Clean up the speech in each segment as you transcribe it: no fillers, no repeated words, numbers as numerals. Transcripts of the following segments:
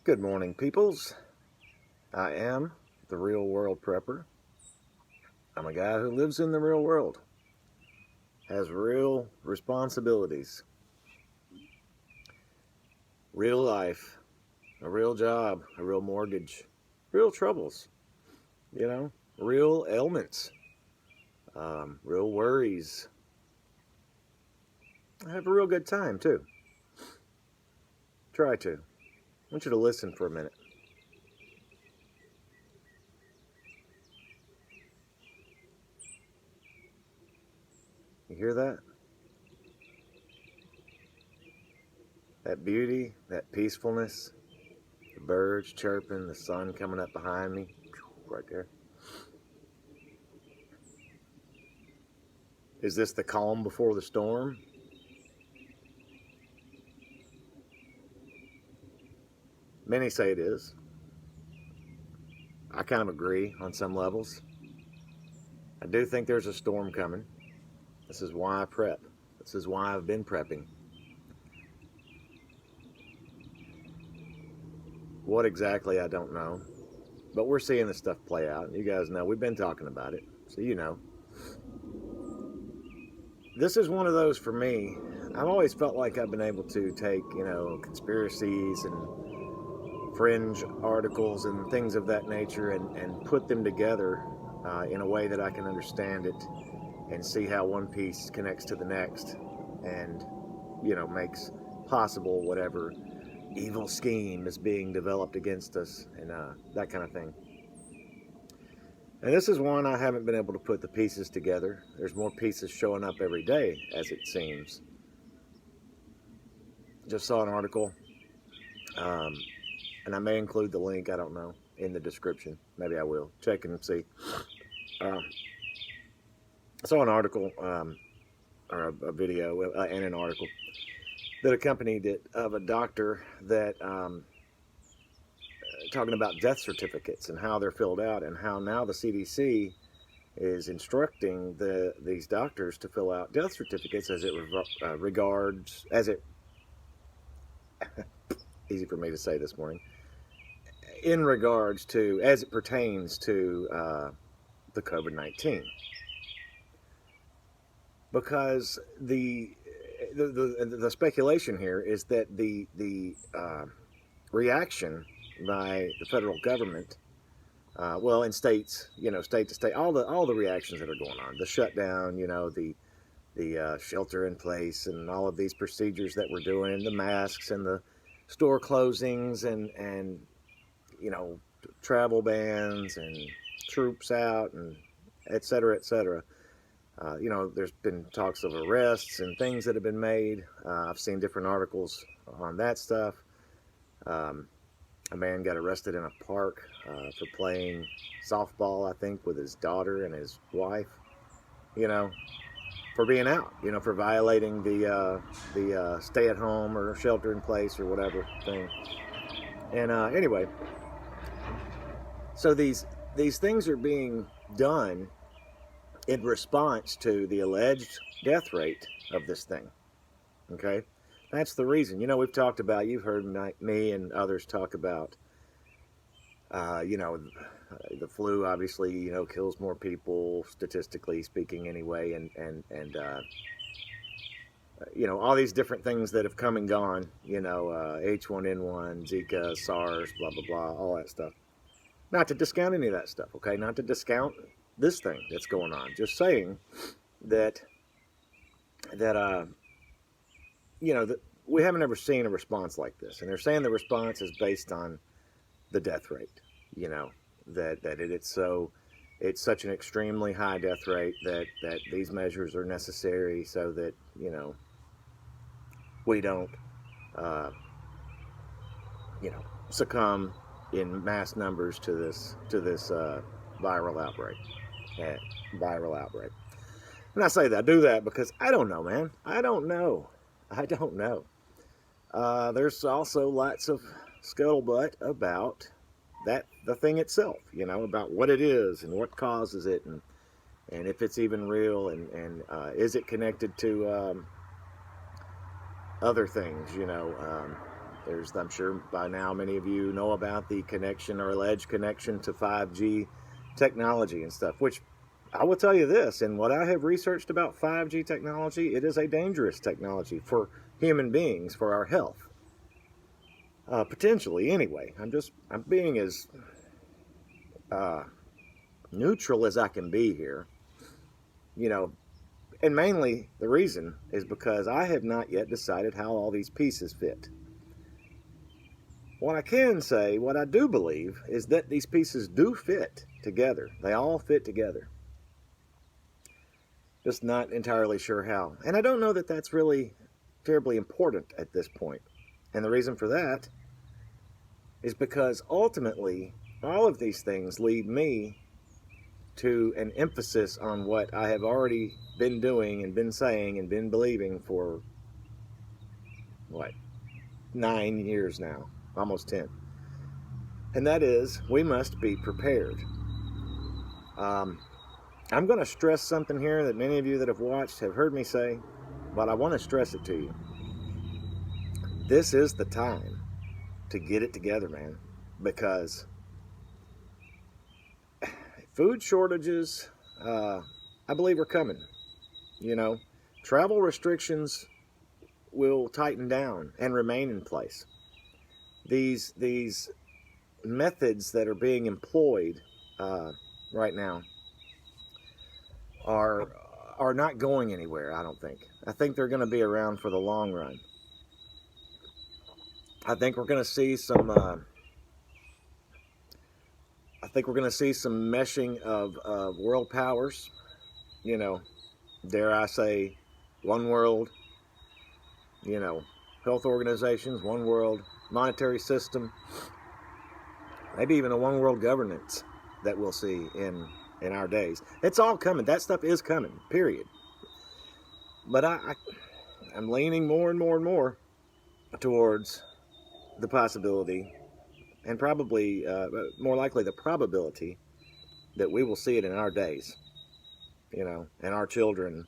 Good morning, peoples. I am the real world prepper. I'm a guy who lives in the real world, has real responsibilities, real life, a real job, a real mortgage, real troubles, real ailments, real worries. I have a real good time, too. Try to. I want you to listen for a minute. You hear that? That beauty, that peacefulness, the birds chirping, the sun coming up behind me, right there. Is this the calm before the storm? Many say it is. I kind of agree on some levels. I do think there's a storm coming. This is why I prep. This is why I've been prepping. What exactly, I don't know. But we're seeing this stuff play out. You guys know, we've been talking about it. So you know. This is one of those for me. I've always felt like I've been able to take, conspiracies and fringe articles and things of that nature and put them together in a way that I can understand it and see how one piece connects to the next and, makes possible whatever evil scheme is being developed against us and that kind of thing. And this is one I haven't been able to put the pieces together. There's more pieces showing up every day, as it seems. Just saw an article, and I may include the link, I don't know, in the description. Maybe I will. Check and see. I saw an article, or a video, and an article that accompanied it of a doctor that talking about death certificates and how they're filled out and how now the CDC is instructing these doctors to fill out death certificates as it regards, as it, easy for me to say this morning, in regards to, as it pertains to the COVID-19. Because the speculation here is that the reaction by the federal government, well, in states, state to state, all the reactions that are going on, the shutdown, the shelter in place, and all of these procedures that we're doing, and the masks, and the store closings, and travel bans, and troops out, and et cetera, et cetera. There's been talks of arrests and things that have been made. I've seen different articles on that stuff. A man got arrested in a park for playing softball, I think, with his daughter and his wife, for being out, for violating the stay-at-home or shelter-in-place or whatever thing. And anyway, so these things are being done in response to the alleged death rate of this thing, okay? That's the reason. We've talked about, you've heard me and others talk about, the flu obviously, kills more people, statistically speaking anyway, and all these different things that have come and gone, H1N1, Zika, SARS, blah, blah, blah, all that stuff. Not to discount any of that stuff, okay? Not to discount this thing that's going on. Just saying that we haven't ever seen a response like this. And they're saying the response is based on the death rate, that it's such an extremely high death rate that these measures are necessary so that, we don't, succumb in mass numbers to this viral outbreak. And I say that, I do that because I don't know, man. I don't know. There's also lots of scuttlebutt about the thing itself, about what it is and what causes it, and if it's even real, and is it connected to other things, I'm sure by now many of you know about the connection or alleged connection to 5G technology and stuff, which I will tell you this, and what I have researched about 5G technology, it is a dangerous technology for human beings, for our health. Potentially, anyway. I'm being as uh, neutral as I can be here, you know, and mainly the reason is because I have not yet decided how all these pieces fit. What I can say, what I do believe, is that these pieces do fit together. They all fit together. Just not entirely sure how. And I don't know that that's really terribly important at this point. And the reason for that is because ultimately, all of these things lead me to an emphasis on what I have already been doing and been saying and been believing for, what, 9 years now, almost 10. And that is, we must be prepared. I'm going to stress something here that many of you that have watched have heard me say, but I want to stress it to you. This is the time to get it together, man, because food shortages, I believe, are coming. You know, travel restrictions will tighten down and remain in place. These methods that are being employed right now are not going anywhere, I don't think. I think they're going to be around for the long run. I think we're going to see some meshing of world powers, you know, dare I say, one world, you know, health organizations, one world monetary system, maybe even a one world governance that we'll see in our days. It's all coming. That stuff is coming, period. But I'm leaning more and more and more towards the possibility, and probably more likely the probability, that we will see it in our days, you know, and our children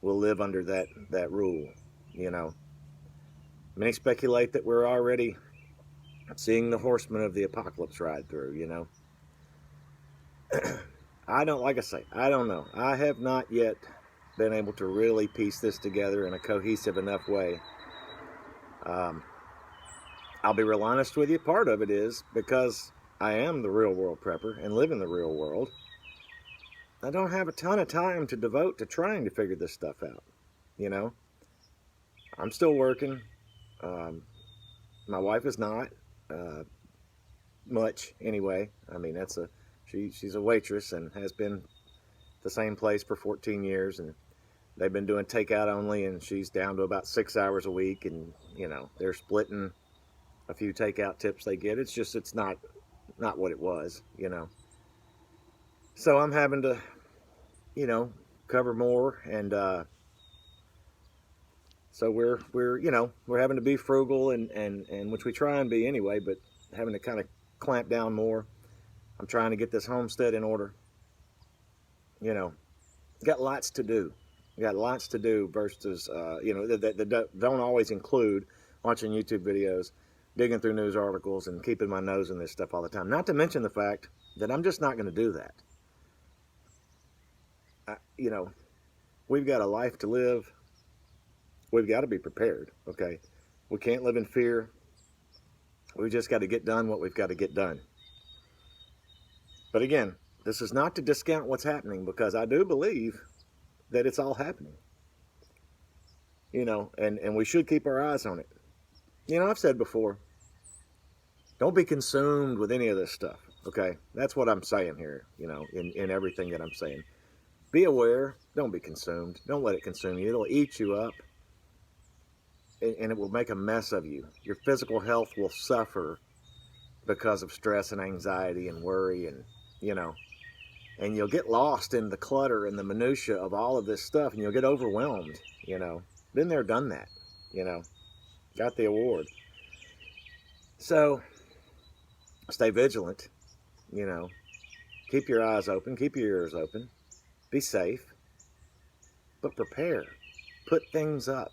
will live under that rule, you know. Many speculate that we're already seeing the horsemen of the apocalypse ride through, you know. I don't know. I have not yet been able to really piece this together in a cohesive enough way. I'll be real honest with you. Part of it is because I am the real world prepper and live in the real world. I don't have a ton of time to devote to trying to figure this stuff out. You know, I'm still working. My wife is not much anyway. I mean, she's a waitress and has been the same place for 14 years, and they've been doing takeout only, and she's down to about 6 hours a week, and you know, they're splitting a few takeout tips they get. It's not what it was, you know. So I'm having to, you know, cover more, and so we're you know, we're having to be frugal and which we try and be anyway, but having to kind of clamp down more. I'm trying to get this homestead in order. You know, got lots to do. Got lots to do versus you know, that don't always include watching YouTube videos, digging through news articles, and keeping my nose in this stuff all the time. Not to mention the fact that I'm just not going to do that. You know, we've got a life to live. We've got to be prepared, okay? We can't live in fear. We've just got to get done what we've got to get done. But again, this is not to discount what's happening, because I do believe that it's all happening. You know, and we should keep our eyes on it. You know, I've said before, don't be consumed with any of this stuff, okay? That's what I'm saying here, you know, in everything that I'm saying. Be aware. Don't be consumed. Don't let it consume you. It'll eat you up, and it will make a mess of you. Your physical health will suffer because of stress and anxiety and worry, and, you know, and you'll get lost in the clutter and the minutia of all of this stuff, and you'll get overwhelmed, you know. Been there, done that, you know. Got the award. So, stay vigilant, you know. Keep your eyes open. Keep your ears open. Be safe. But prepare. Put things up.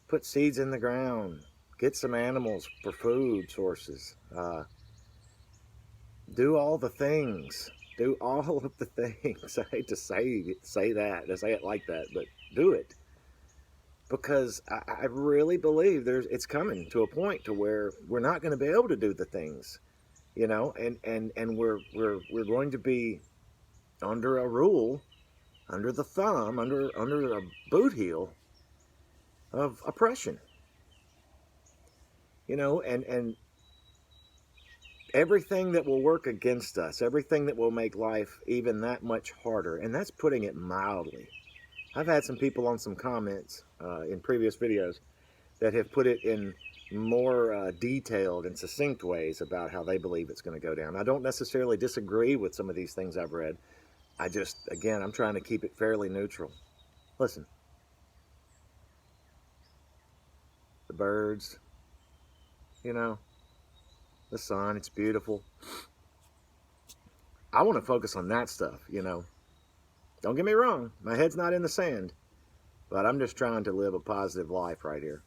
Put seeds in the ground. Get some animals for food sources. Do all the things. Do all of the things. I hate to say that, to say it like that, but do it, because I really believe it's coming to a point to where we're not going to be able to do the things, and we're going to be under a rule, under the thumb, under a boot heel of oppression, and everything that will work against us, everything that will make life even that much harder, and that's putting it mildly. I've had some people on some comments in previous videos that have put it in more detailed and succinct ways about how they believe it's going to go down. I don't necessarily disagree with some of these things I've read. Again, I'm trying to keep it fairly neutral. Listen, the birds, the sun, it's beautiful. I want to focus on that stuff. Don't get me wrong, my head's not in the sand, but I'm just trying to live a positive life right here.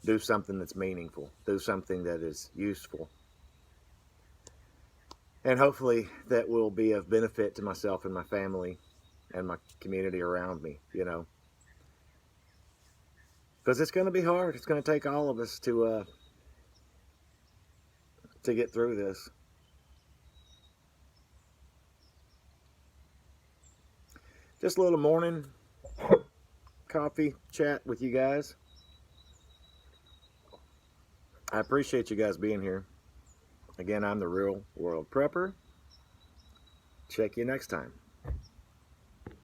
Do something that's meaningful, do something that is useful, and hopefully that will be of benefit to myself and my family and my community around me. Because it's going to be hard. It's going to take all of us to get through this. Just a little morning coffee chat with you guys. I appreciate you guys being here. Again, I'm the Real World Prepper. Check you next time.